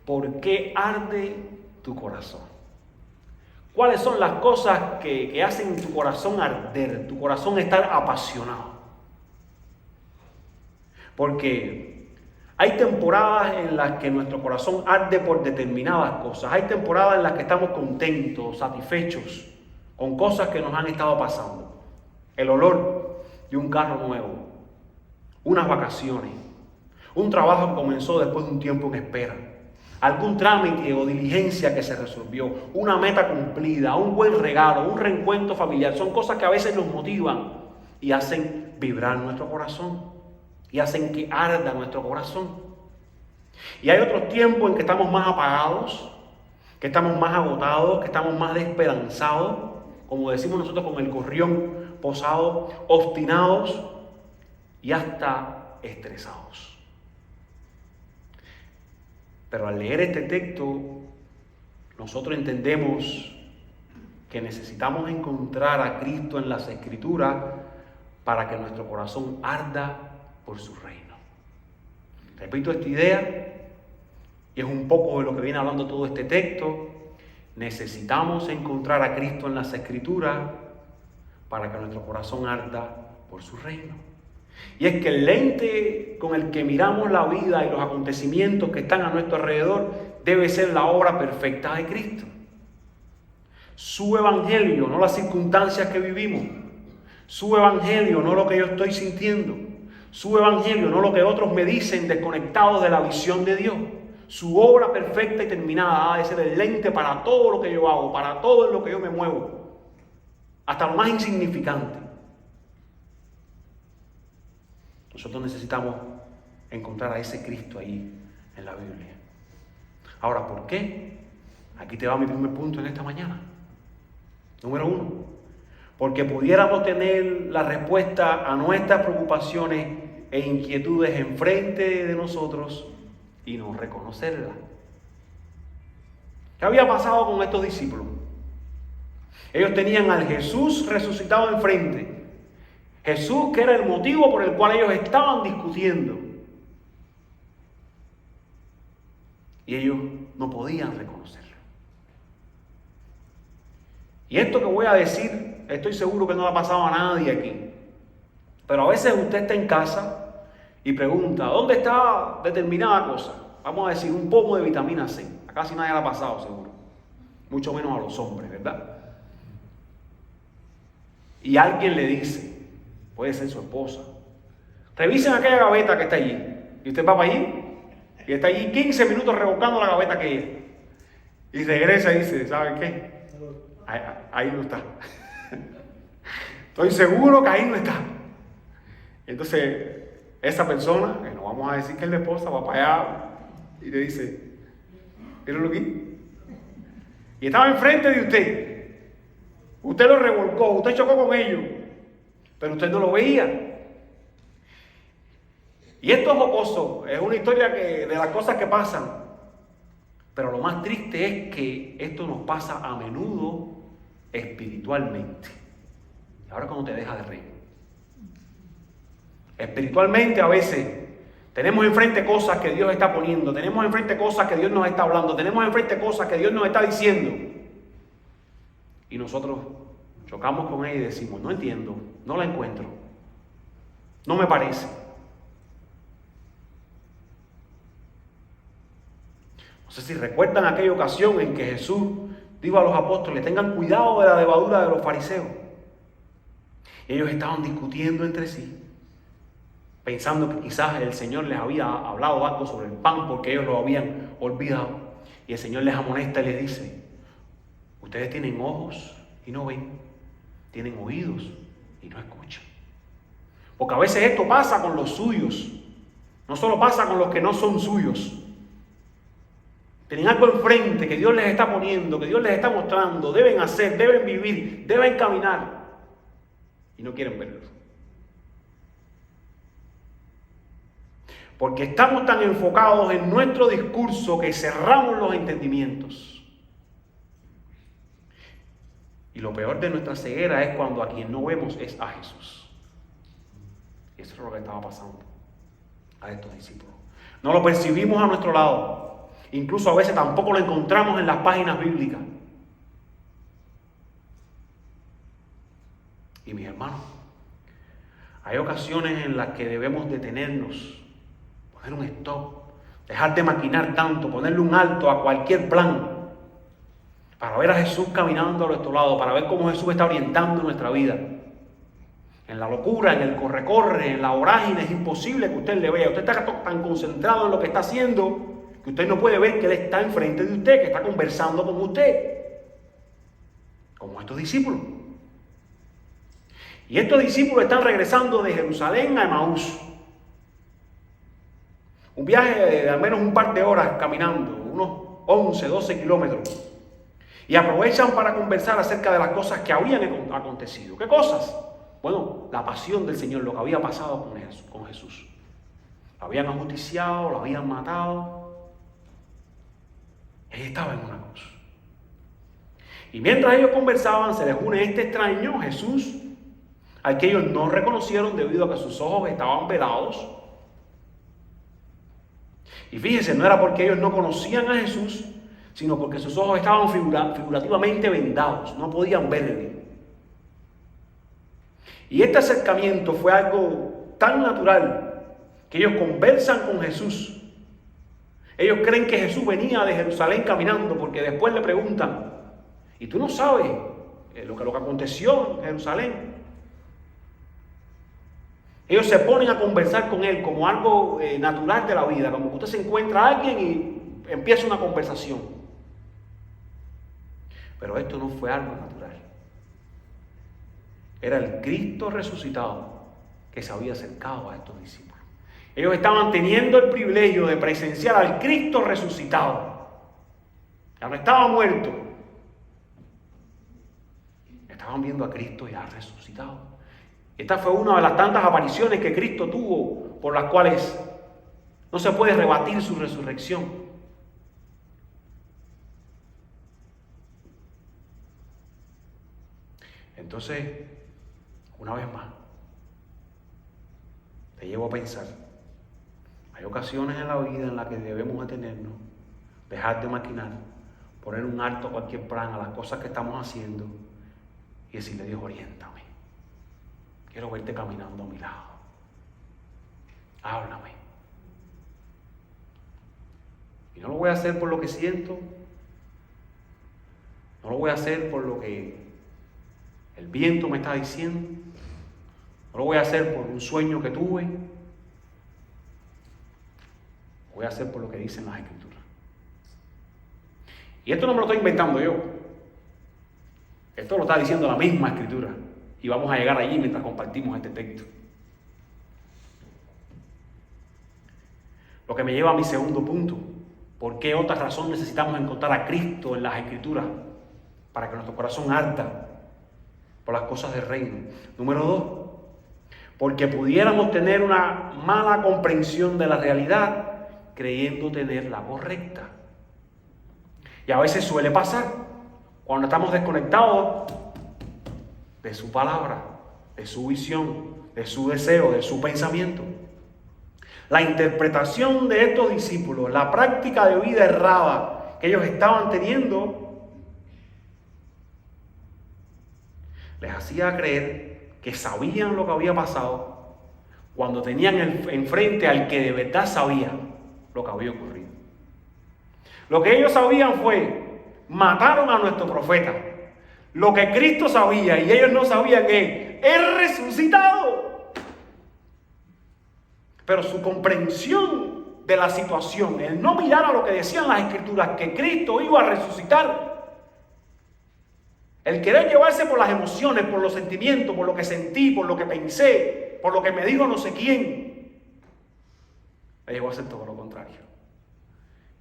¿por qué arde tu corazón? ¿Cuáles son las cosas que hacen tu corazón arder, tu corazón estar apasionado? Porque hay temporadas en las que nuestro corazón arde por determinadas cosas. Hay temporadas en las que estamos contentos, satisfechos con cosas que nos han estado pasando. El olor de un carro nuevo, unas vacaciones, un trabajo que comenzó después de un tiempo en espera, algún trámite o diligencia que se resolvió, una meta cumplida, un buen regalo, un reencuentro familiar. Son cosas que a veces nos motivan y hacen vibrar nuestro corazón y hacen que arda nuestro corazón. Y hay otros tiempos en que estamos más apagados, que estamos más agotados, que estamos más desesperanzados, como decimos nosotros con el gorrión posado, obstinados y hasta estresados. Pero al leer este texto, nosotros entendemos que necesitamos encontrar a Cristo en las Escrituras para que nuestro corazón arda por su reino. Repito esta idea, y es un poco de lo que viene hablando todo este texto. Necesitamos encontrar a Cristo en las Escrituras para que nuestro corazón arda por su reino. Y es que el lente con el que miramos la vida y los acontecimientos que están a nuestro alrededor debe ser la obra perfecta de Cristo. Su evangelio, no las circunstancias que vivimos. Su evangelio, no lo que yo estoy sintiendo. Su evangelio, no lo que otros me dicen desconectados de la visión de Dios. Su obra perfecta y terminada ha de ser el lente para todo lo que yo hago, para todo en lo que yo me muevo, hasta lo más insignificante. Nosotros necesitamos encontrar a ese Cristo ahí en la Biblia. Ahora, ¿por qué? Aquí te va mi primer punto en esta mañana. Número 1. Porque pudiéramos tener la respuesta a nuestras preocupaciones e inquietudes enfrente de nosotros y no reconocerla. ¿Qué había pasado con estos discípulos? Ellos tenían al Jesús resucitado enfrente. Jesús, que era el motivo por el cual ellos estaban discutiendo. Y ellos no podían reconocerlo. Y esto que voy a decir, estoy seguro que no le ha pasado a nadie aquí. Pero a veces usted está en casa y pregunta, ¿dónde está determinada cosa? Vamos a decir, un pomo de vitamina C. A casi nadie le ha pasado, seguro. Mucho menos a los hombres, ¿verdad? Y alguien le dice, puede ser su esposa, revisen aquella gaveta que está allí. Y usted va para allí y está allí 15 minutos rebuscando la gaveta que es. Y regresa y dice, ¿saben qué? Ahí no está. Estoy seguro que ahí no está. Entonces, esa persona, que no vamos a decir que es la esposa, va para allá y le dice, míralo aquí. Y estaba enfrente de usted. Usted lo revolcó, usted chocó con ellos, pero usted no lo veía. Y esto es jocoso, es una historia de las cosas que pasan. Pero lo más triste es que esto nos pasa a menudo espiritualmente. Y ahora cuando te deja de reír. Espiritualmente a veces tenemos enfrente cosas que Dios está poniendo, tenemos enfrente cosas que Dios nos está hablando, tenemos enfrente cosas que Dios nos está diciendo. Y nosotros chocamos con ella y decimos, no entiendo, no la encuentro, no me parece. No sé si recuerdan aquella ocasión en que Jesús dijo a los apóstoles, tengan cuidado de la levadura de los fariseos. Ellos estaban discutiendo entre sí, pensando que quizás el Señor les había hablado algo sobre el pan porque ellos lo habían olvidado. Y el Señor les amonesta y les dice, ustedes tienen ojos y no ven, tienen oídos y no escuchan. Porque a veces esto pasa con los suyos, no solo pasa con los que no son suyos. Tienen algo enfrente que Dios les está poniendo, que Dios les está mostrando, deben hacer, deben vivir, deben caminar y no quieren verlo. Porque estamos tan enfocados en nuestro discurso que cerramos los entendimientos. Y lo peor de nuestra ceguera es cuando a quien no vemos es a Jesús. Y eso es lo que estaba pasando a estos discípulos. No lo percibimos a nuestro lado. Incluso a veces tampoco lo encontramos en las páginas bíblicas. Y mis hermanos, hay ocasiones en las que debemos detenernos, poner un stop, dejar de maquinar tanto, ponerle un alto a cualquier plan, para ver a Jesús caminando a nuestro lado, para ver cómo Jesús está orientando nuestra vida. En la locura, en el corre-corre, en la vorágine, es imposible que usted le vea. Usted está tan concentrado en lo que está haciendo que usted no puede ver que Él está enfrente de usted, que está conversando con usted, como estos discípulos. Y estos discípulos están regresando de Jerusalén a Emaús. Un viaje de al menos un par de horas caminando, unos 11, 12 kilómetros. Y aprovechan para conversar acerca de las cosas que habían acontecido. ¿Qué cosas? Bueno, la pasión del Señor, lo que había pasado con Jesús. Lo habían ajusticiado, lo habían matado. Él estaba en una cruz. Y mientras ellos conversaban, se les une este extraño Jesús, al que ellos no reconocieron debido a que sus ojos estaban velados. Y fíjense, no era porque ellos no conocían a Jesús, sino porque sus ojos estaban figurativamente vendados, no podían verle. Y este acercamiento fue algo tan natural que ellos conversan con Jesús. Ellos creen que Jesús venía de Jerusalén caminando, porque después le preguntan, ¿y tú no sabes lo que aconteció en Jerusalén? Ellos se ponen a conversar con Él como algo natural de la vida, como que usted se encuentra a alguien y empieza una conversación. Pero esto no fue algo natural. Era el Cristo resucitado que se había acercado a estos discípulos. Ellos estaban teniendo el privilegio de presenciar al Cristo resucitado. Ya no estaba muerto. Estaban viendo a Cristo ya resucitado. Esta fue una de las tantas apariciones que Cristo tuvo, por las cuales no se puede rebatir su resurrección. Entonces, una vez más, te llevo a pensar, hay ocasiones en la vida en las que debemos detenernos, dejar de maquinar, poner un alto a cualquier plan, a las cosas que estamos haciendo y decirle: Dios, oriéntame. Quiero verte caminando a mi lado. Háblame. Y no lo voy a hacer por lo que siento, no lo voy a hacer por lo que el viento me está diciendo, no lo voy a hacer por un sueño que tuve, lo voy a hacer por lo que dicen las Escrituras. Y esto no me lo estoy inventando yo, esto lo está diciendo la misma Escritura, y vamos a llegar allí mientras compartimos este texto. Lo que me lleva a mi segundo punto: ¿por qué otra razón necesitamos encontrar a Cristo en las Escrituras? Para que nuestro corazón arda por las cosas del reino. Número 2, porque pudiéramos tener una mala comprensión de la realidad creyendo tener la correcta. Y a veces suele pasar cuando estamos desconectados de su palabra, de su visión, de su deseo, de su pensamiento. La interpretación de estos discípulos, la práctica de vida errada que ellos estaban teniendo, les hacía creer que sabían lo que había pasado cuando tenían enfrente al que de verdad sabía lo que había ocurrido. Lo que ellos sabían fue: mataron a nuestro profeta. Lo que Cristo sabía y ellos no sabían es resucitado. Pero su comprensión de la situación, el no mirar a lo que decían las Escrituras, que Cristo iba a resucitar, el querer llevarse por las emociones, por los sentimientos, por lo que sentí, por lo que pensé, por lo que me dijo no sé quién, le llevó a hacer todo lo contrario.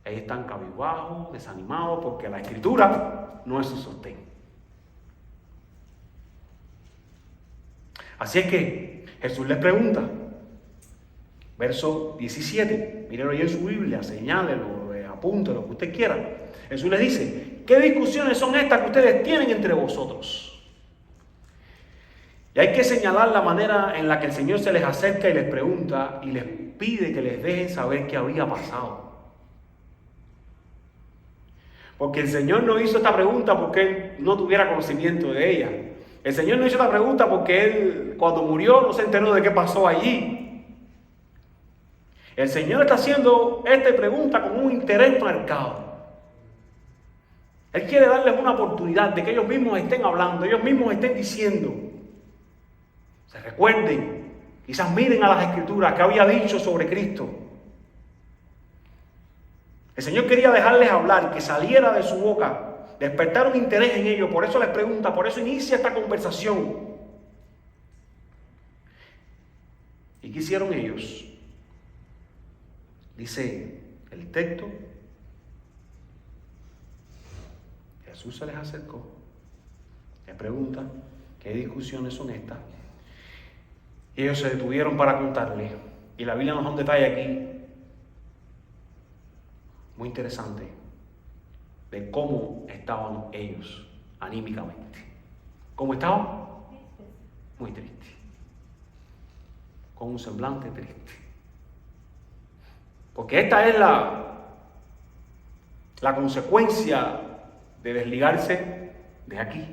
Ellos están cabizbajos, desanimados, porque la Escritura no es su sostén. Así es que Jesús les pregunta, verso 17, mírenlo ahí en su Biblia, señálelo, apúntelo, lo que usted quiera. Jesús les dice: ¿qué discusiones son estas que ustedes tienen entre vosotros? Y hay que señalar la manera en la que el Señor se les acerca y les pregunta y les pide que les dejen saber qué había pasado. Porque el Señor no hizo esta pregunta porque Él no tuviera conocimiento de ella. El Señor no hizo esta pregunta porque Él, cuando murió, no se enteró de qué pasó allí. El Señor está haciendo esta pregunta con un interés marcado. Él quiere darles una oportunidad de que ellos mismos estén hablando, ellos mismos estén diciendo. Se recuerden, quizás miren a las Escrituras que había dicho sobre Cristo. El Señor quería dejarles hablar, que saliera de su boca, despertar un interés en ellos. Por eso les pregunta, por eso inicia esta conversación. ¿Y qué hicieron ellos? Dice el texto, Jesús se les acercó, les pregunta, ¿qué discusiones son estas? Y ellos se detuvieron para contarle. Y la Biblia nos da un detalle aquí muy interesante de cómo estaban ellos anímicamente. ¿Cómo estaban? Muy tristes. Con un semblante triste. Porque esta es la consecuencia de desligarse de aquí,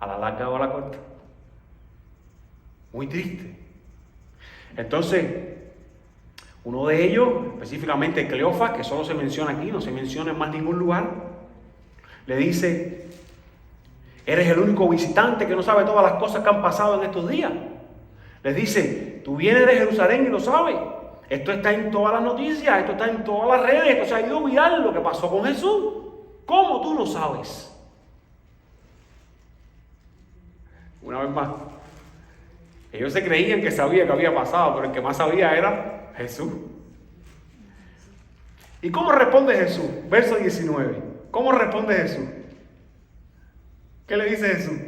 a la larga o a la corta. Muy triste. Entonces, uno de ellos, específicamente Cleofas, que solo se menciona aquí, no se menciona en más ningún lugar, le dice, eres el único visitante que no sabe todas las cosas que han pasado en estos días. Les dice, tú vienes de Jerusalén y lo sabes. Esto está en todas las noticias, esto está en todas las redes, esto se ha ido viral lo que pasó con Jesús. ¿Cómo tú no sabes? Una vez más, ellos se creían que sabía que había pasado, pero el que más sabía era Jesús. ¿Y cómo responde Jesús? Verso 19. ¿Cómo responde Jesús? ¿Qué le dice Jesús?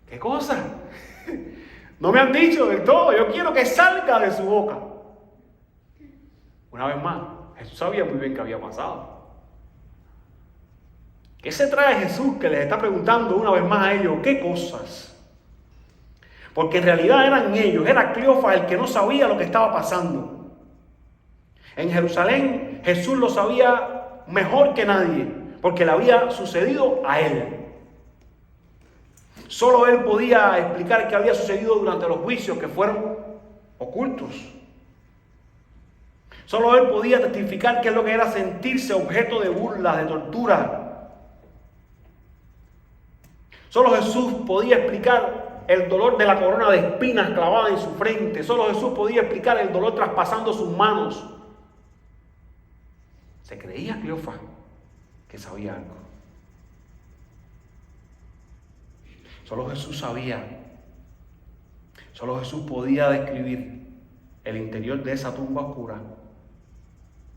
¿Qué cosa? No me han dicho del todo, yo quiero que salga de su boca. Una vez más, Jesús sabía muy bien qué había pasado. ¿Qué se trae Jesús que les está preguntando una vez más a ellos? ¿Qué cosas? Porque en realidad eran ellos, era Cleofas el que no sabía lo que estaba pasando. En Jerusalén Jesús lo sabía mejor que nadie, porque le había sucedido a él. Solo él podía explicar qué había sucedido durante los juicios que fueron ocultos. Solo él podía testificar qué es lo que era sentirse objeto de burla, de tortura. Solo Jesús podía explicar el dolor de la corona de espinas clavada en su frente. Solo Jesús podía explicar el dolor traspasando sus manos. Se creía Cleofas que sabía algo. Solo Jesús sabía. Solo Jesús podía describir el interior de esa tumba oscura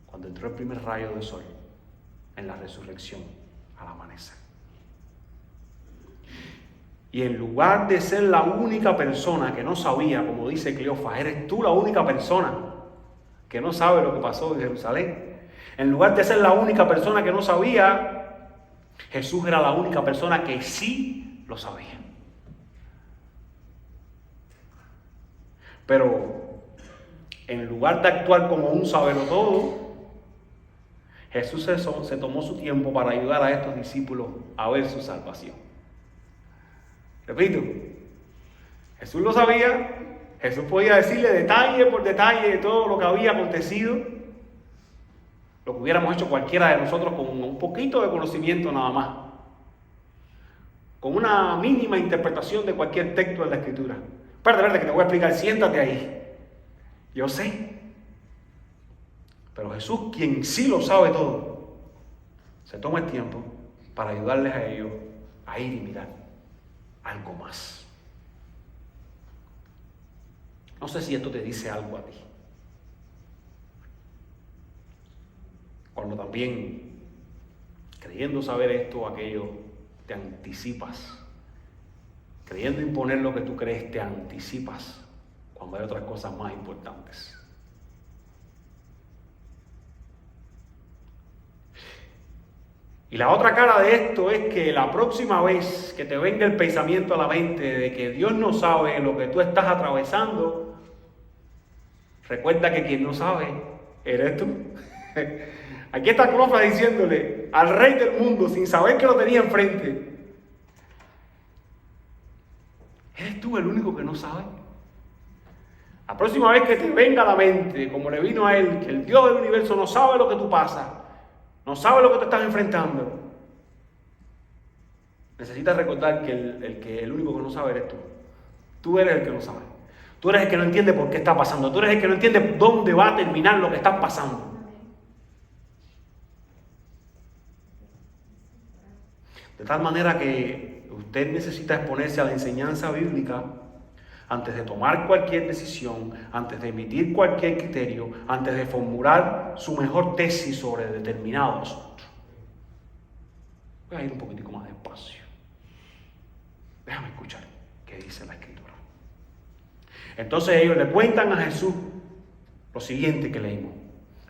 cuando entró el primer rayo de sol en la resurrección al amanecer. Y en lugar de ser la única persona que no sabía, como dice Cleofas, eres tú la única persona que no sabe lo que pasó en Jerusalén. En lugar de ser la única persona que no sabía, Jesús era la única persona que sí lo sabía. Pero en lugar de actuar como un sabelotodo, Jesús se tomó su tiempo para ayudar a estos discípulos a ver su salvación. Repito, Jesús lo sabía, Jesús podía decirle detalle por detalle de todo lo que había acontecido, lo que hubiéramos hecho cualquiera de nosotros con un poquito de conocimiento nada más, con una mínima interpretación de cualquier texto de la Escritura. Espérate, que te voy a explicar, siéntate ahí. Yo sé. Pero Jesús, quien sí lo sabe todo, se toma el tiempo para ayudarles a ellos a ir y mirar algo más. No sé si esto te dice algo a ti. Cuando también, creyendo saber esto o aquello, te anticipas. Creyendo imponer lo que tú crees, te anticipas cuando hay otras cosas más importantes. Y la otra cara de esto es que la próxima vez que te venga el pensamiento a la mente de que Dios no sabe lo que tú estás atravesando, recuerda que quien no sabe eres tú. Aquí está Cleofas diciéndole al rey del mundo, sin saber que lo tenía enfrente: ¿eres tú el único que no sabe? La próxima vez que te venga a la mente, como le vino a él, que el Dios del universo no sabe lo que tú pasas, no sabe lo que te estás enfrentando, necesitas recordar que el único que no sabe eres tú. Tú eres el que no sabe. Tú eres el que no entiende por qué está pasando. Tú eres el que no entiende dónde va a terminar lo que está pasando. De tal manera que usted necesita exponerse a la enseñanza bíblica antes de tomar cualquier decisión, antes de emitir cualquier criterio, antes de formular su mejor tesis sobre determinado asunto. Voy a ir un poquitico más despacio. Déjame escuchar qué dice la Escritura. Entonces ellos le cuentan a Jesús lo siguiente que leímos.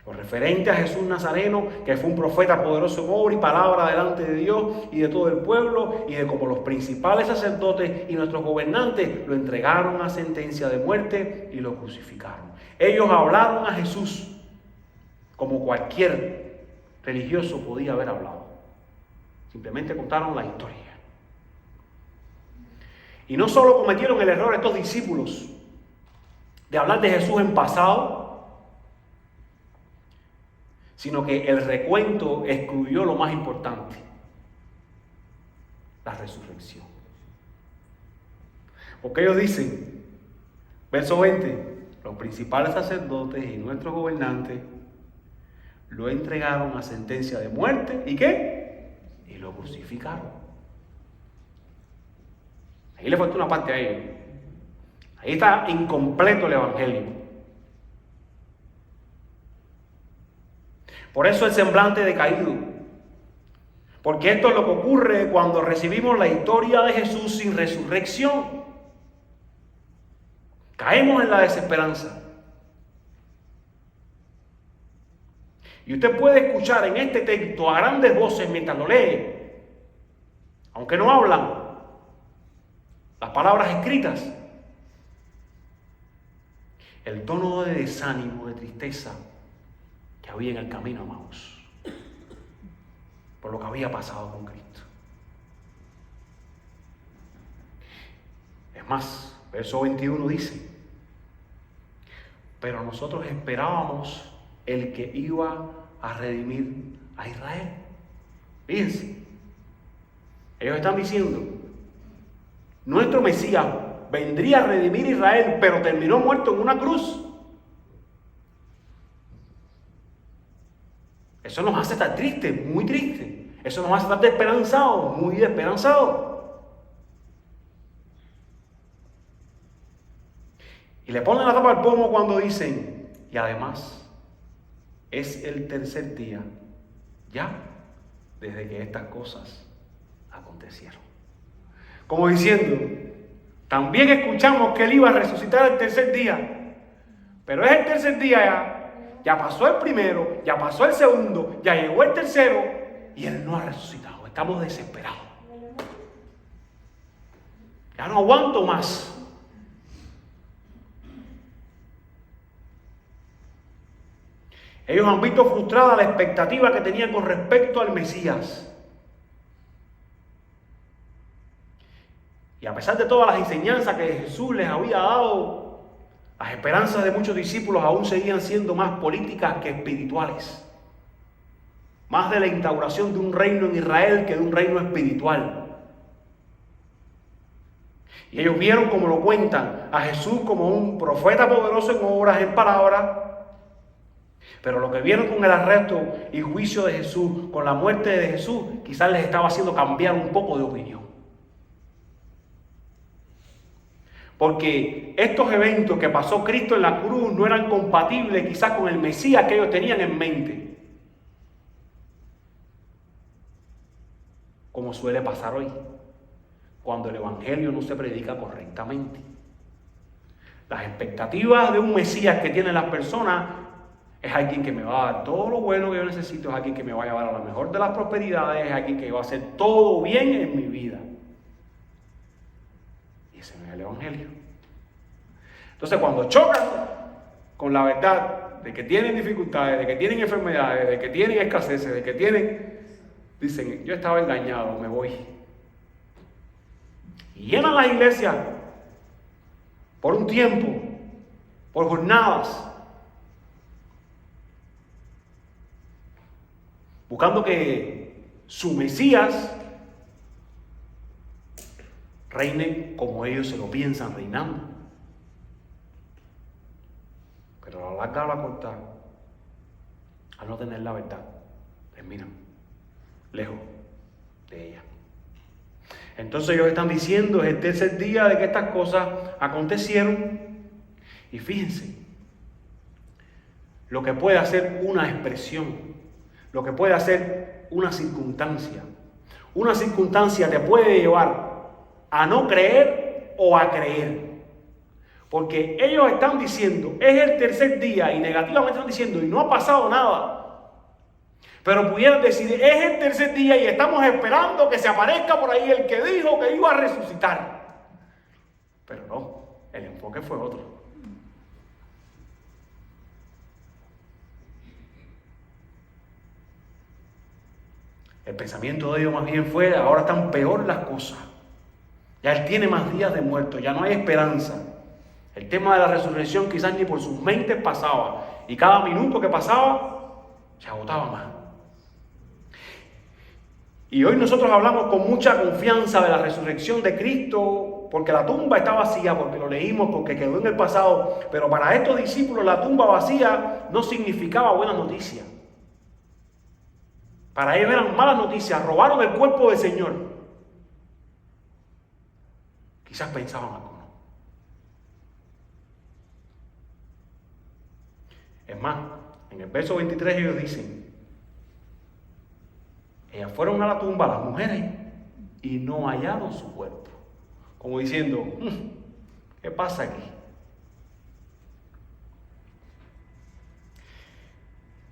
Lo referente a Jesús Nazareno, que fue un profeta poderoso en obra y palabra delante de Dios y de todo el pueblo, y de cómo los principales sacerdotes y nuestros gobernantes lo entregaron a sentencia de muerte y lo crucificaron. Ellos hablaron a Jesús como cualquier religioso podía haber hablado. Simplemente contaron la historia. Y no solo cometieron el error estos discípulos de hablar de Jesús en pasado, sino que el recuento excluyó lo más importante: la resurrección. Porque ellos dicen, verso 20, los principales sacerdotes y nuestros gobernantes lo entregaron a sentencia de muerte, ¿y qué? Y lo crucificaron. Ahí le falta una parte a ellos. Ahí está incompleto el evangelio. Por eso el semblante decaído. Porque esto es lo que ocurre cuando recibimos la historia de Jesús sin resurrección. Caemos en la desesperanza. Y usted puede escuchar en este texto a grandes voces mientras lo lee, aunque no hablan, las palabras escritas, el tono de desánimo, de tristeza que había en el camino a Maús, por lo que había pasado con Cristo. Es más, verso 21 dice: pero nosotros esperábamos el que iba a redimir a Israel. Fíjense, ellos están diciendo: nuestro Mesías vendría a redimir a Israel, pero terminó muerto en una cruz. Eso nos hace estar tristes, muy tristes. Eso nos hace estar desesperanzados, muy desesperanzados. Y le ponen la tapa al pomo cuando dicen: y además es el tercer día ya desde que estas cosas acontecieron. Como diciendo, también escuchamos que él iba a resucitar el tercer día, pero es el tercer día ya pasó el primero, ya pasó el segundo, ya llegó el tercero y él no ha resucitado. Estamos desesperados. Ya no aguanto más. Ellos han visto frustrada la expectativa que tenían con respecto al Mesías. Y a pesar de todas las enseñanzas que Jesús les había dado, las esperanzas de muchos discípulos aún seguían siendo más políticas que espirituales. Más de la instauración de un reino en Israel que de un reino espiritual. Y ellos vieron, como lo cuentan, a Jesús como un profeta poderoso en obras, en palabras. Pero lo que vieron con el arresto y juicio de Jesús, con la muerte de Jesús, quizás les estaba haciendo cambiar un poco de opinión. Porque estos eventos que pasó Cristo en la cruz no eran compatibles quizás con el Mesías que ellos tenían en mente. Como suele pasar hoy, cuando el Evangelio no se predica correctamente. Las expectativas de un Mesías que tienen las personas es alguien que me va a dar todo lo bueno que yo necesito, es alguien que me va a llevar a la mejor de las prosperidades, es alguien que va a hacer todo bien en mi vida. Y ese no es el Evangelio. Entonces, cuando chocan con la verdad de que tienen dificultades, de que tienen enfermedades, de que tienen escaseces, de que tienen... Dicen, yo estaba engañado, me voy. Y llenan las iglesias por un tiempo, por jornadas, buscando que su Mesías reine como ellos se lo piensan reinando. Pero a la larga o a la corta, al no tener la verdad, terminan lejos de ella. Entonces ellos están diciendo, es el tercer día de que estas cosas acontecieron. Y fíjense, lo que puede hacer una expresión, lo que puede hacer una circunstancia. Una circunstancia te puede llevar a no creer o a creer. Porque ellos están diciendo, es el tercer día, y negativamente están diciendo, y no ha pasado nada. Pero pudieran decir, es el tercer día y estamos esperando que se aparezca por ahí el que dijo que iba a resucitar. Pero no, el enfoque fue otro. El pensamiento de ellos más bien fue, ahora están peor las cosas. Ya él tiene más días de muerto, ya no hay esperanza. El tema de la resurrección quizás ni por sus mentes pasaba. Y cada minuto que pasaba, se agotaba más. Y hoy nosotros hablamos con mucha confianza de la resurrección de Cristo, porque la tumba está vacía, porque lo leímos, porque quedó en el pasado. Pero para estos discípulos la tumba vacía no significaba buena noticia. Para ellos eran malas noticias, robaron el cuerpo del Señor. Quizás pensaban algunos. Es más, en el verso 23 ellos dicen, ellas fueron a la tumba, las mujeres, y no hallaron su cuerpo. Como diciendo, ¿qué pasa aquí?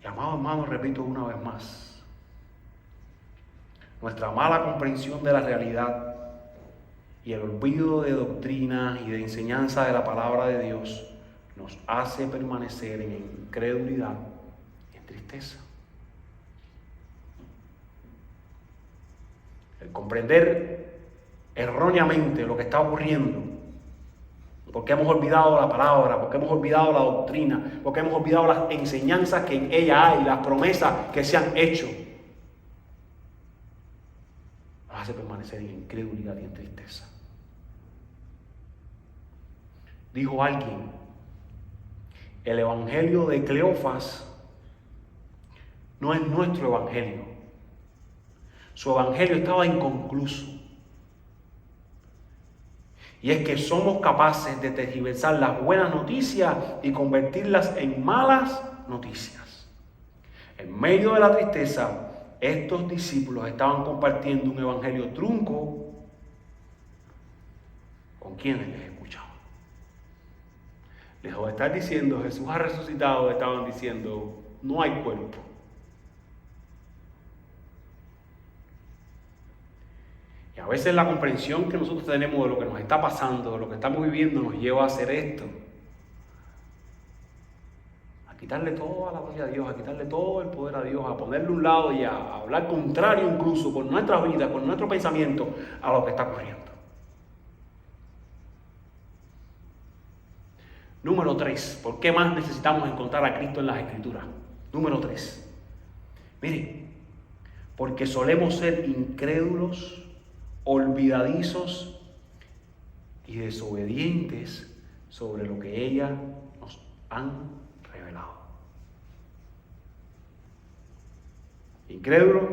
Y amado hermano, repito una vez más, nuestra mala comprensión de la realidad y el olvido de doctrina y de enseñanza de la palabra de Dios nos hace permanecer en incredulidad y en tristeza. El comprender erróneamente lo que está ocurriendo, porque hemos olvidado la palabra, porque hemos olvidado la doctrina, porque hemos olvidado las enseñanzas que en ella hay, las promesas que se han hecho, nos hace permanecer en incredulidad y en tristeza. Dijo alguien, el evangelio de Cleofas no es nuestro evangelio. Su evangelio estaba inconcluso. Y es que somos capaces de tergiversar las buenas noticias y convertirlas en malas noticias. En medio de la tristeza, estos discípulos estaban compartiendo un evangelio trunco con quienes les escuchaban. Lejos de estar diciendo Jesús ha resucitado, estaban diciendo no hay cuerpo. Y a veces la comprensión que nosotros tenemos de lo que nos está pasando, de lo que estamos viviendo, nos lleva a hacer esto. A quitarle toda la gloria a Dios, a quitarle todo el poder a Dios, a ponerle un lado y a hablar contrario incluso con nuestra vida, con nuestro pensamiento a lo que está ocurriendo. Número 3. ¿Por qué más necesitamos encontrar a Cristo en las Escrituras? Número 3. Miren, porque solemos ser incrédulos, olvidadizos y desobedientes sobre lo que ellas nos han revelado. Incrédulos,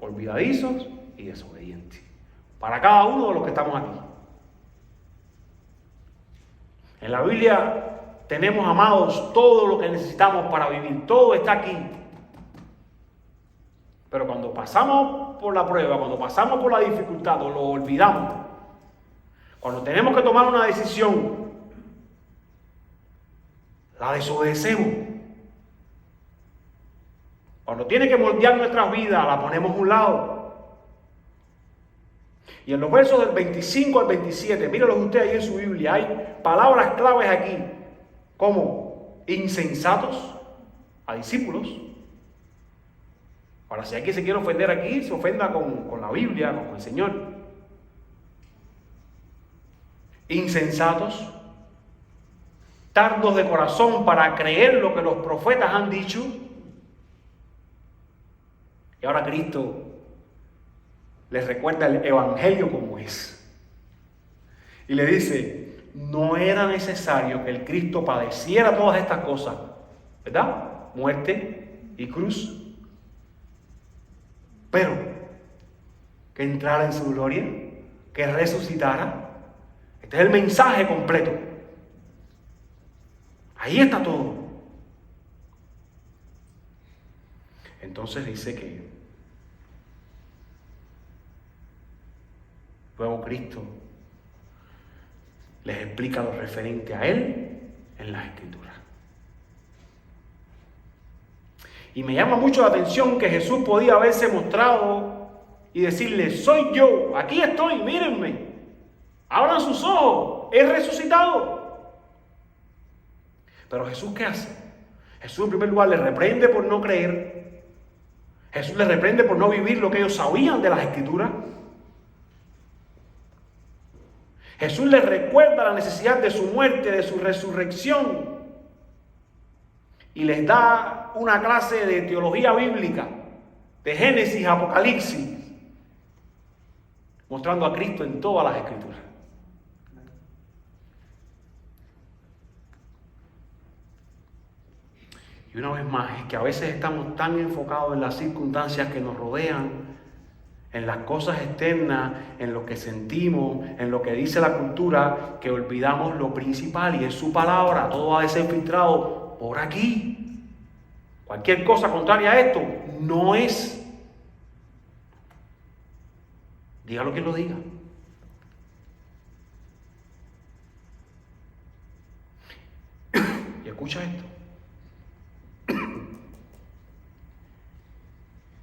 olvidadizos y desobedientes. Para cada uno de los que estamos aquí. En la Biblia tenemos, amados, todo lo que necesitamos para vivir. Todo está aquí. Pero cuando pasamos por la prueba, cuando pasamos por la dificultad, lo olvidamos. Cuando tenemos que tomar una decisión, la desobedecemos. Cuando tiene que moldear nuestras vidas, la ponemos a un lado. Y en los versos del 25 al 27, mírenlos usted ahí en su Biblia, hay palabras claves aquí, como insensatos, a discípulos. Ahora, si alguien se quiere ofender aquí, se ofenda con la Biblia, con el Señor. Insensatos, tardos de corazón para creer lo que los profetas han dicho. Y ahora Cristo les recuerda el evangelio como es. Y le dice, no era necesario que el Cristo padeciera todas estas cosas, ¿verdad? Muerte y cruz. Pero que entrara en su gloria, que resucitara. Este es el mensaje completo. Ahí está todo. Entonces dice que luego Cristo les explica lo referente a Él en las Escrituras. Y me llama mucho la atención que Jesús podía haberse mostrado y decirle, soy yo, aquí estoy, mírenme, abran sus ojos, he resucitado. Pero Jesús, ¿qué hace? Jesús en primer lugar les reprende por no creer. Jesús les reprende por no vivir lo que ellos sabían de las Escrituras. Jesús les recuerda la necesidad de su muerte, de su resurrección. Y les da una clase de teología bíblica, de Génesis, Apocalipsis, mostrando a Cristo en todas las Escrituras. Y una vez más, es que a veces estamos tan enfocados en las circunstancias que nos rodean, en las cosas externas, en lo que sentimos, en lo que dice la cultura, que olvidamos lo principal y es su palabra. Todo va a ser filtrado por aquí. Cualquier cosa contraria a esto no es. Diga lo que lo diga. Y escucha esto.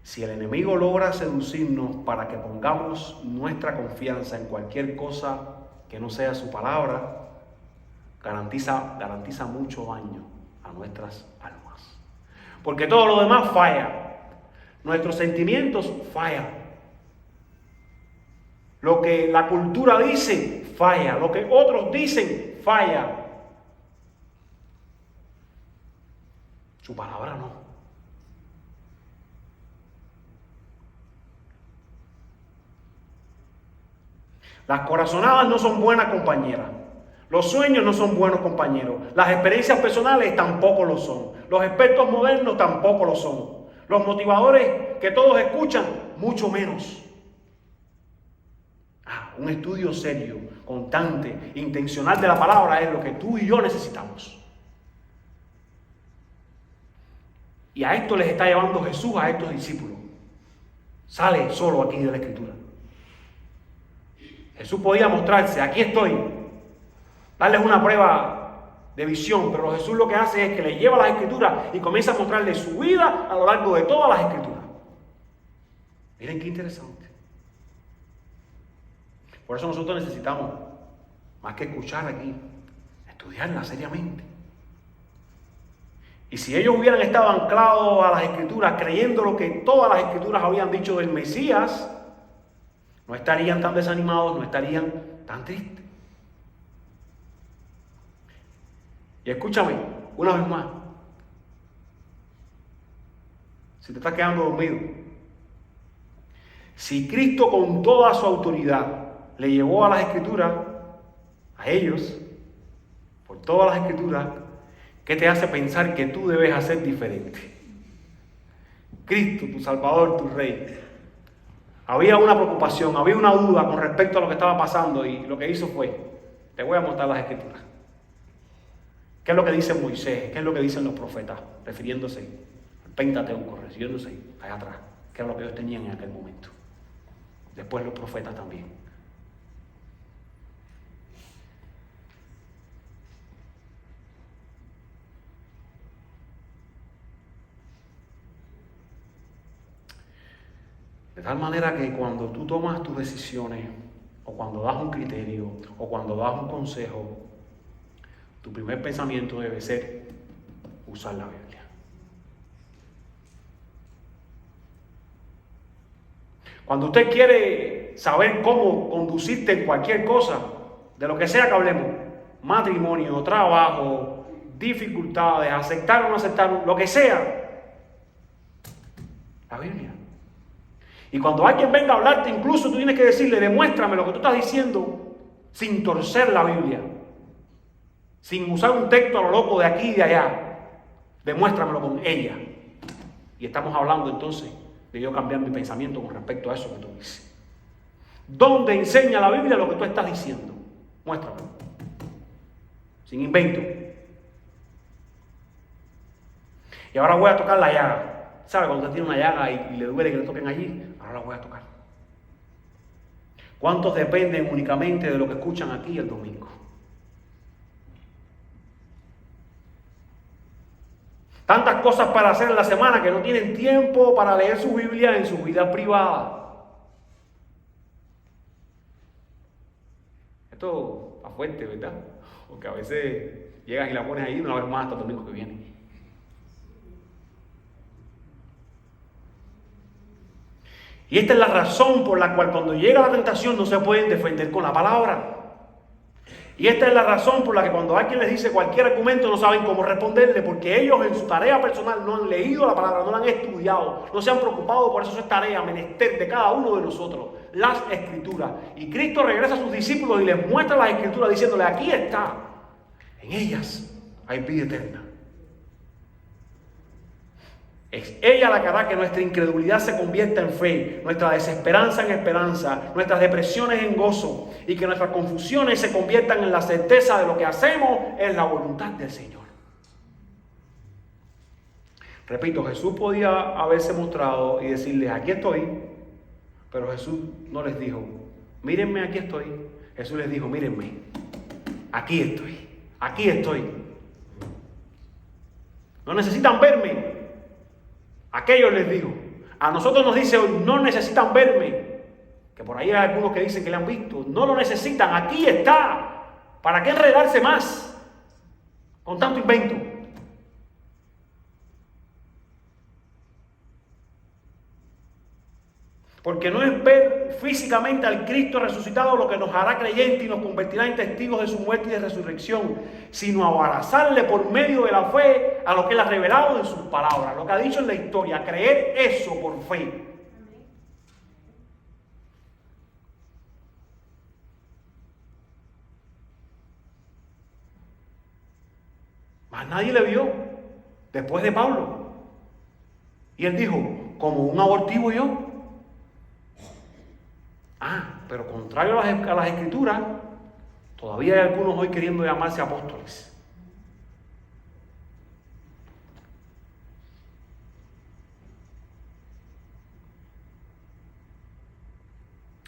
Si el enemigo logra seducirnos para que pongamos nuestra confianza en cualquier cosa que no sea su palabra, garantiza mucho daño a nuestras almas. Porque todo lo demás falla. Nuestros sentimientos fallan. Lo que la cultura dice, falla. Lo que otros dicen, falla. Su palabra no. Las corazonadas no son buenas compañeras. Los sueños no son buenos compañeros. Las experiencias personales tampoco lo son. Los expertos modernos tampoco lo son. Los motivadores que todos escuchan, mucho menos. Un estudio serio, constante, intencional de la palabra es lo que tú y yo necesitamos. Y a esto les está llevando Jesús a estos discípulos. Sale solo aquí de la Escritura. Jesús podía mostrarse, aquí estoy, darles una prueba de visión, pero Jesús lo que hace es que les lleva las Escrituras y comienza a mostrarles su vida a lo largo de todas las Escrituras. Miren qué interesante. Por eso nosotros necesitamos, más que escuchar aquí, estudiarla seriamente. Y si ellos hubieran estado anclados a las Escrituras, creyendo lo que todas las Escrituras habían dicho del Mesías, no estarían tan desanimados, no estarían tan tristes. Y escúchame, una vez más. Si te estás quedando dormido. Si Cristo con toda su autoridad le llevó a las Escrituras, a ellos, por todas las Escrituras, ¿qué te hace pensar que tú debes hacer diferente? Cristo, tu Salvador, tu Rey. Había una preocupación, había una duda con respecto a lo que estaba pasando y lo que hizo fue, te voy a mostrar las Escrituras. ¿Qué es lo que dice Moisés? ¿Qué es lo que dicen los profetas? Refiriéndose al Pentateuco, refiriéndose allá atrás, que era lo que ellos tenían en aquel momento. Después los profetas también. De tal manera que cuando tú tomas tus decisiones, o cuando das un criterio, o cuando das un consejo, tu primer pensamiento debe ser usar la Biblia. Cuando usted quiere saber cómo conducirte en cualquier cosa, de lo que sea que hablemos, matrimonio, trabajo, dificultades, aceptar o no aceptar, lo que sea, la Biblia. Y cuando alguien venga a hablarte, incluso tú tienes que decirle, demuéstrame lo que tú estás diciendo sin torcer la Biblia, sin usar un texto a lo loco de aquí y de allá. Demuéstramelo con ella. Y estamos hablando entonces de yo cambiar mi pensamiento con respecto a eso que tú dices. ¿Dónde enseña la Biblia lo que tú estás diciendo? Muéstramelo. Sin invento. Y ahora voy a tocar la llaga. ¿Sabe cuando usted tiene una llaga y le duele que le toquen allí? Ahora la voy a tocar. ¿Cuántos dependen únicamente de lo que escuchan aquí el domingo? Tantas cosas para hacer en la semana que no tienen tiempo para leer su Biblia en su vida privada. Esto está fuerte, ¿verdad? Porque a veces llegas y la pones ahí una vez más hasta el domingo que viene. Y esta es la razón por la cual cuando llega la tentación no se pueden defender con la palabra. Y esta es la razón por la que cuando alguien les dice cualquier argumento no saben cómo responderle, porque ellos en su tarea personal no han leído la palabra, no la han estudiado, no se han preocupado, por eso es tarea, menester de cada uno de nosotros, las Escrituras. Y Cristo regresa a sus discípulos y les muestra las Escrituras diciéndole, aquí está, en ellas hay vida eterna. Es ella la que hará que nuestra incredulidad se convierta en fe, nuestra desesperanza en esperanza, nuestras depresiones en gozo y que nuestras confusiones se conviertan en la certeza de lo que hacemos es la voluntad del Señor. Repito, Jesús podía haberse mostrado y decirles, aquí estoy, pero Jesús no les dijo, mírenme, aquí estoy. Jesús les dijo, mírenme, aquí estoy, aquí estoy. No necesitan verme. Aquellos les digo, a nosotros nos dice hoy, no necesitan verme, que por ahí hay algunos que dicen que le han visto, no lo necesitan, aquí está, ¿para qué enredarse más con tanto invento? Porque no es ver físicamente al Cristo resucitado lo que nos hará creyentes y nos convertirá en testigos de su muerte y de resurrección, sino abrazarle por medio de la fe a lo que Él ha revelado en sus palabras, lo que ha dicho en la historia, creer eso por fe. Más nadie le vio después de Pablo. Y él dijo, como un abortivo yo. Pero contrario a las Escrituras, todavía hay algunos hoy queriendo llamarse apóstoles.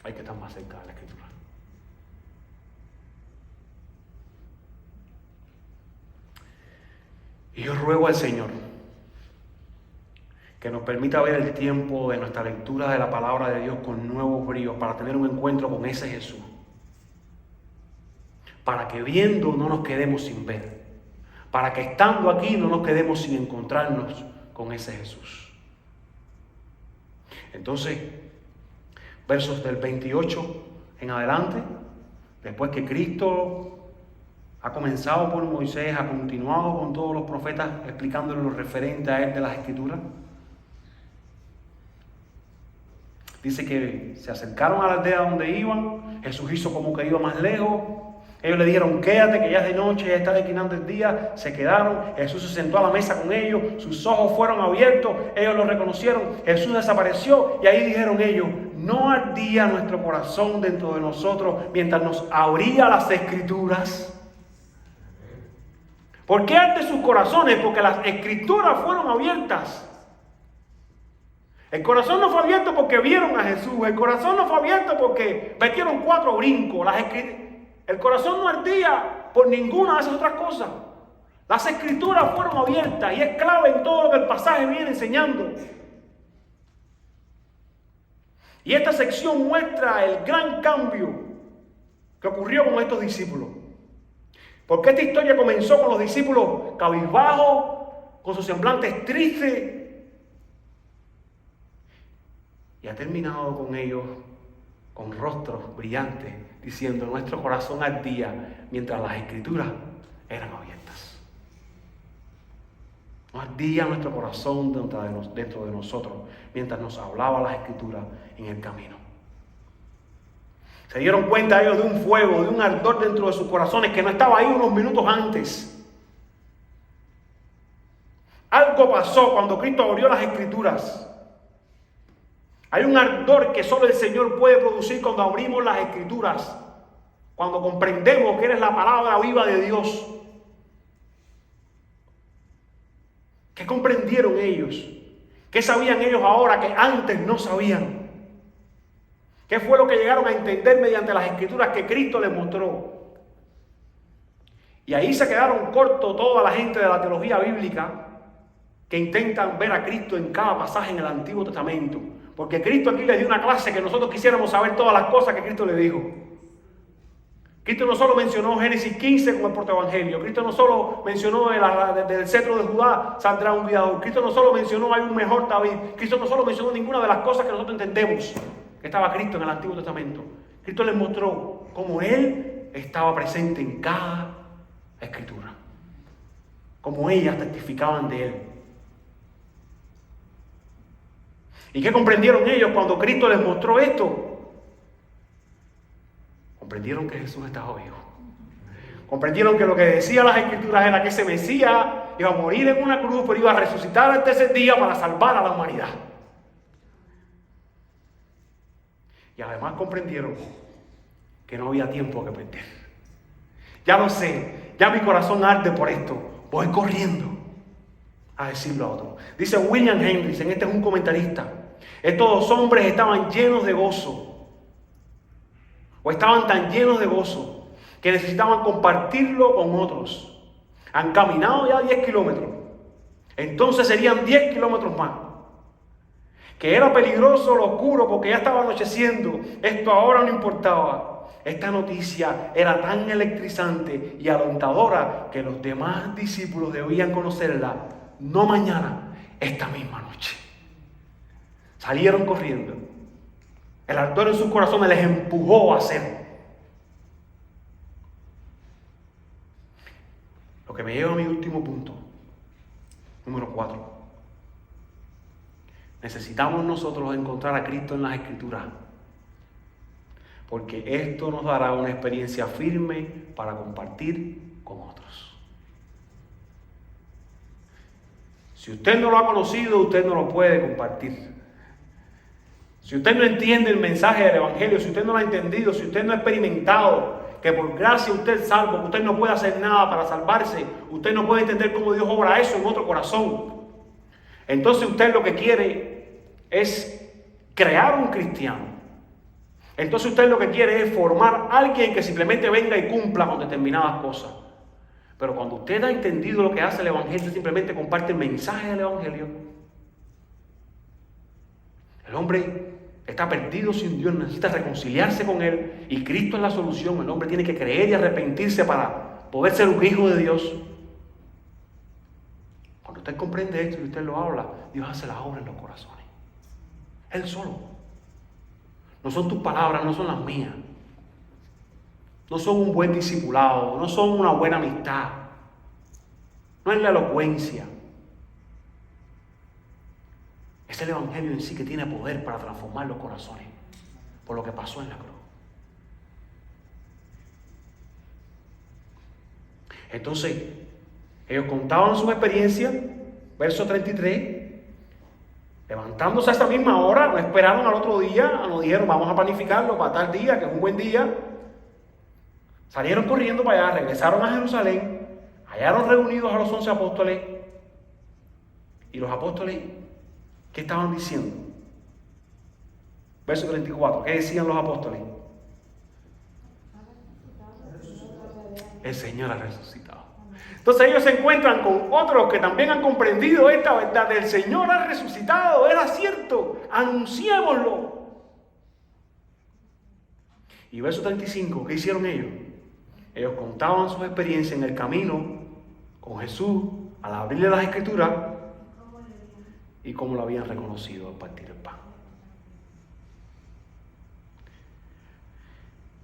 Hay que estar más cerca de la Escritura. Y yo ruego al Señor que nos permita ver el tiempo de nuestra lectura de la palabra de Dios con nuevos bríos, para tener un encuentro con ese Jesús. Para que viendo no nos quedemos sin ver. Para que estando aquí no nos quedemos sin encontrarnos con ese Jesús. Entonces, versos del 28 en adelante, después que Cristo ha comenzado por Moisés, ha continuado con todos los profetas explicándole lo referente a él de las Escrituras. Dice que se acercaron a la aldea donde iban. Jesús hizo como que iba más lejos. Ellos le dijeron, quédate que ya es de noche, ya está declinando el día. Se quedaron. Jesús se sentó a la mesa con ellos. Sus ojos fueron abiertos. Ellos lo reconocieron. Jesús desapareció. Y ahí dijeron ellos, ¿no ardía nuestro corazón dentro de nosotros mientras nos abría las Escrituras? ¿Por qué arde sus corazones? Porque las Escrituras fueron abiertas. El corazón no fue abierto porque vieron a Jesús. El corazón no fue abierto porque metieron 4 brincos. El corazón no ardía por ninguna de esas otras cosas. Las Escrituras fueron abiertas y es clave en todo lo que el pasaje viene enseñando. Y esta sección muestra el gran cambio que ocurrió con estos discípulos. Porque esta historia comenzó con los discípulos cabizbajos, con sus semblantes tristes. Y ha terminado con ellos con rostros brillantes, diciendo: nuestro corazón ardía mientras las Escrituras eran abiertas. No ardía nuestro corazón dentro de nosotros mientras nos hablaba las Escrituras en el camino. Se dieron cuenta ellos de un fuego, de un ardor dentro de sus corazones que no estaba ahí unos minutos antes. Algo pasó cuando Cristo abrió las Escrituras. Hay un ardor que solo el Señor puede producir cuando abrimos las Escrituras, cuando comprendemos que eres la palabra viva de Dios. ¿Qué comprendieron ellos? ¿Qué sabían ellos ahora que antes no sabían? ¿Qué fue lo que llegaron a entender mediante las Escrituras que Cristo les mostró? Y ahí se quedaron cortos toda la gente de la teología bíblica que intentan ver a Cristo en cada pasaje en el Antiguo Testamento. Porque Cristo aquí les dio una clase que nosotros quisiéramos saber todas las cosas que Cristo le dijo. Cristo no solo mencionó Génesis 15 como el protoevangelio. Cristo no solo mencionó del cetro de Judá saldrá un guiador. Cristo no solo mencionó hay un mejor David. Cristo no solo mencionó ninguna de las cosas que nosotros entendemos que estaba Cristo en el Antiguo Testamento. Cristo les mostró cómo Él estaba presente en cada Escritura. Cómo ellas testificaban de Él. ¿Y qué comprendieron ellos cuando Cristo les mostró esto? Comprendieron que Jesús estaba vivo. Comprendieron que lo que decían las Escrituras era que ese Mesías iba a morir en una cruz, pero iba a resucitar al tercer día para salvar a la humanidad. Y además comprendieron que no había tiempo que perder. Ya lo sé, ya mi corazón arde por esto. Voy corriendo a decirlo a otro. Dice William Hendriksen, este es un comentarista. Estos dos hombres estaban llenos de gozo. O estaban tan llenos de gozo que necesitaban compartirlo con otros. Han caminado ya 10 kilómetros. Entonces serían 10 kilómetros más. Que era peligroso, lo oscuro, porque ya estaba anocheciendo. Esto ahora no importaba. Esta noticia era tan electrizante y alentadora que los demás discípulos debían conocerla, no mañana, esta misma noche. Salieron corriendo. El ardor en sus corazones les empujó a hacerlo. Lo que me lleva a mi último punto, número 4. Necesitamos nosotros encontrar a Cristo en las Escrituras, porque esto nos dará una experiencia firme para compartir con otros. Si usted no lo ha conocido, usted no lo puede compartir. Si usted no entiende el mensaje del Evangelio, si usted no lo ha entendido, si usted no ha experimentado que por gracia usted es salvo, que usted no puede hacer nada para salvarse, usted no puede entender cómo Dios obra eso en otro corazón. Entonces usted lo que quiere es crear un cristiano. Entonces usted lo que quiere es formar a alguien que simplemente venga y cumpla con determinadas cosas. Pero cuando usted ha entendido lo que hace el Evangelio, simplemente comparte el mensaje del Evangelio. El hombre está perdido sin Dios, necesita reconciliarse con Él y Cristo es la solución. El hombre tiene que creer y arrepentirse para poder ser un hijo de Dios. Cuando usted comprende esto y usted lo habla, Dios hace la obra en los corazones. Él solo. No son tus palabras, no son las mías. No son un buen discipulado, no son una buena amistad. No es la elocuencia. Es el Evangelio en sí que tiene poder para transformar los corazones por lo que pasó en la cruz. Entonces, ellos contaban su experiencia, verso 33, levantándose a esa misma hora, no esperaron al otro día, nos dijeron vamos a planificarlo para tal día, que es un buen día. Salieron corriendo para allá, regresaron a Jerusalén, hallaron reunidos a los 11 apóstoles, y los apóstoles, ¿qué estaban diciendo? Verso 34, ¿qué decían los apóstoles? El Señor ha resucitado. Entonces ellos se encuentran con otros que también han comprendido esta verdad. El Señor ha resucitado, era cierto, anunciémoslo. Y verso 35, ¿qué hicieron ellos? Ellos contaban sus experiencias en el camino con Jesús al abrirle las Escrituras y cómo lo habían reconocido al partir el pan.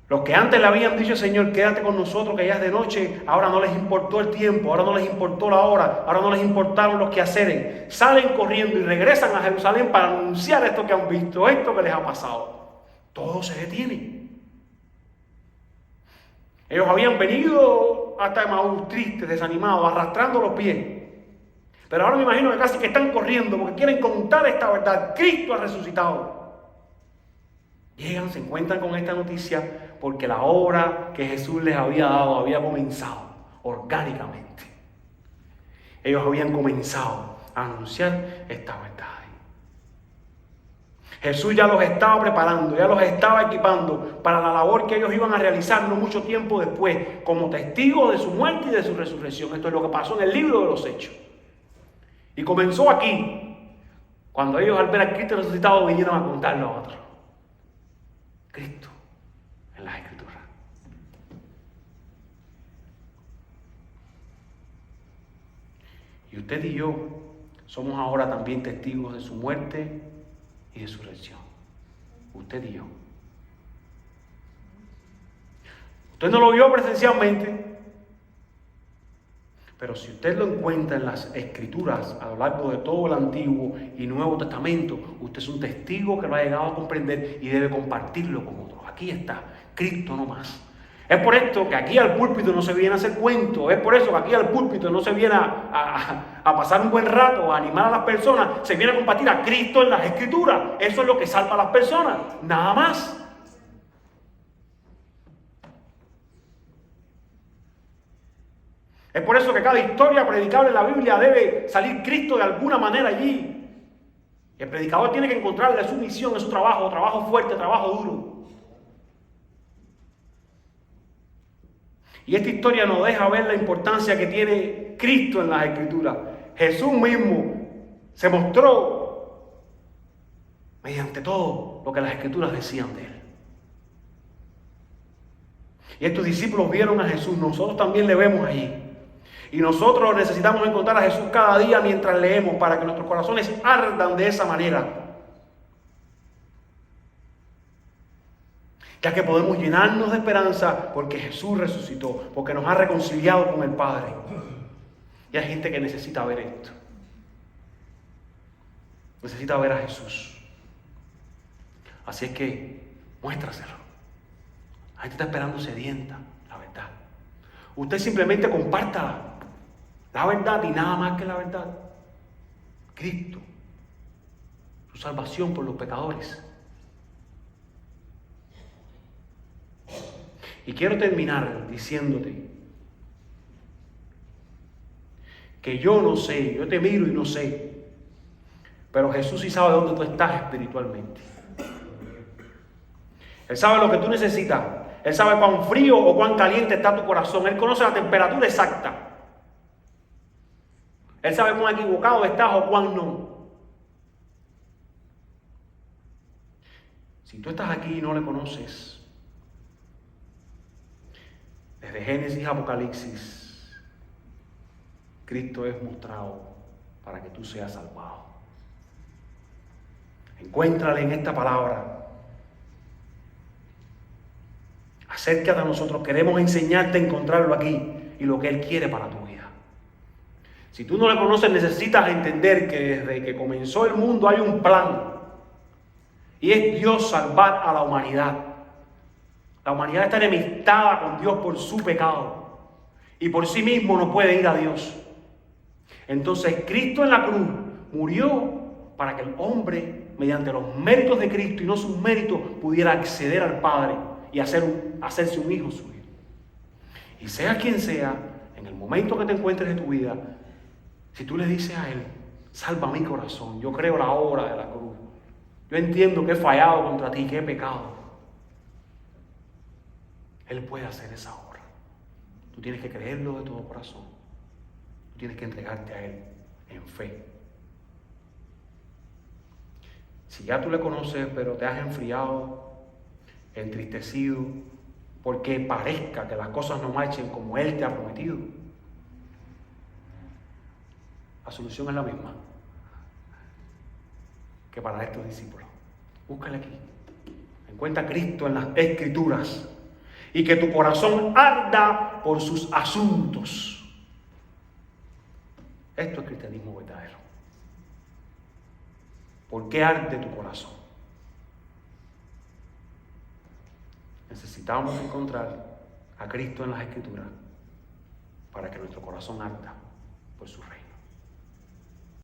Los que antes le habían dicho, Señor, quédate con nosotros que ya es de noche, ahora no les importó el tiempo, ahora no les importó la hora, ahora no les importaron los quehaceres. Salen corriendo y regresan a Jerusalén para anunciar esto que han visto, esto que les ha pasado. Todo se detiene. Ellos habían venido hasta Emaús tristes, desanimados, arrastrando los pies. Pero ahora me imagino que casi que están corriendo porque quieren contar esta verdad. Cristo ha resucitado. Llegan, se encuentran con esta noticia porque la obra que Jesús les había dado había comenzado orgánicamente. Ellos habían comenzado a anunciar esta verdad. Jesús ya los estaba preparando, ya los estaba equipando para la labor que ellos iban a realizar no mucho tiempo después, como testigos de su muerte y de su resurrección. Esto es lo que pasó en el libro de los Hechos. Y comenzó aquí, cuando ellos al ver a Cristo resucitado vinieron a contarlo a otros. Cristo en las Escrituras. Y usted y yo somos ahora también testigos de su muerte y de su resurrección. Usted y yo. Usted no lo vio presencialmente, pero si usted lo encuentra en las Escrituras a lo largo de todo el Antiguo y Nuevo Testamento, usted es un testigo que lo ha llegado a comprender y debe compartirlo con otros. Aquí está, Cristo no más. Es por esto que aquí al púlpito no se viene a hacer cuentos, es por eso que aquí al púlpito no se viene a pasar un buen rato, a animar a las personas, se viene a compartir a Cristo en las Escrituras. Eso es lo que salva a las personas, nada más. Es por eso que cada historia predicable en la Biblia debe salir Cristo de alguna manera allí. El predicador tiene que encontrarle su misión, su trabajo fuerte, trabajo duro. Y esta historia nos deja ver la importancia que tiene Cristo en las Escrituras. Jesús mismo se mostró mediante todo lo que las Escrituras decían de él. Y estos discípulos vieron a Jesús, nosotros también le vemos allí. Y nosotros necesitamos encontrar a Jesús cada día mientras leemos para que nuestros corazones ardan de esa manera. Ya que podemos llenarnos de esperanza porque Jesús resucitó, porque nos ha reconciliado con el Padre. Y hay gente que necesita ver esto. Necesita ver a Jesús. Así es que muéstraselo. La gente está esperando sedienta, la verdad. Usted simplemente comparta la verdad y nada más que la verdad. Cristo, su salvación por los pecadores. Y quiero terminar diciéndote que yo no sé, yo te miro y no sé, pero Jesús sí sabe dónde tú estás espiritualmente. Él sabe lo que tú necesitas. Él sabe cuán frío o cuán caliente está tu corazón. Él conoce la temperatura exacta. Él sabe cuán equivocado estás o cuán no. Si tú estás aquí y no le conoces, desde Génesis a Apocalipsis, Cristo es mostrado para que tú seas salvado. Encuéntrale en esta palabra. Acércate a nosotros, queremos enseñarte a encontrarlo aquí y lo que Él quiere para tu vida. Si tú no le conoces, necesitas entender que desde que comenzó el mundo hay un plan. Y es Dios salvar a la humanidad. La humanidad está enemistada con Dios por su pecado. Y por sí mismo no puede ir a Dios. Entonces Cristo en la cruz murió para que el hombre, mediante los méritos de Cristo y no sus méritos, pudiera acceder al Padre y hacerse un hijo suyo. Y sea quien sea, en el momento que te encuentres en tu vida, si tú le dices a Él, salva mi corazón, yo creo la obra de la cruz, yo entiendo que he fallado contra ti, que he pecado, Él puede hacer esa obra. Tú tienes que creerlo de todo corazón. Tú tienes que entregarte a Él en fe. Si ya tú le conoces, pero te has enfriado, entristecido, porque parezca que las cosas no marchen como Él te ha prometido, la solución es la misma que para estos discípulos. Búscale aquí. Encuentra a Cristo en las Escrituras y que tu corazón arda por sus asuntos. Esto es cristianismo verdadero. ¿Por qué arde tu corazón? Necesitamos encontrar a Cristo en las Escrituras para que nuestro corazón arda por su reino.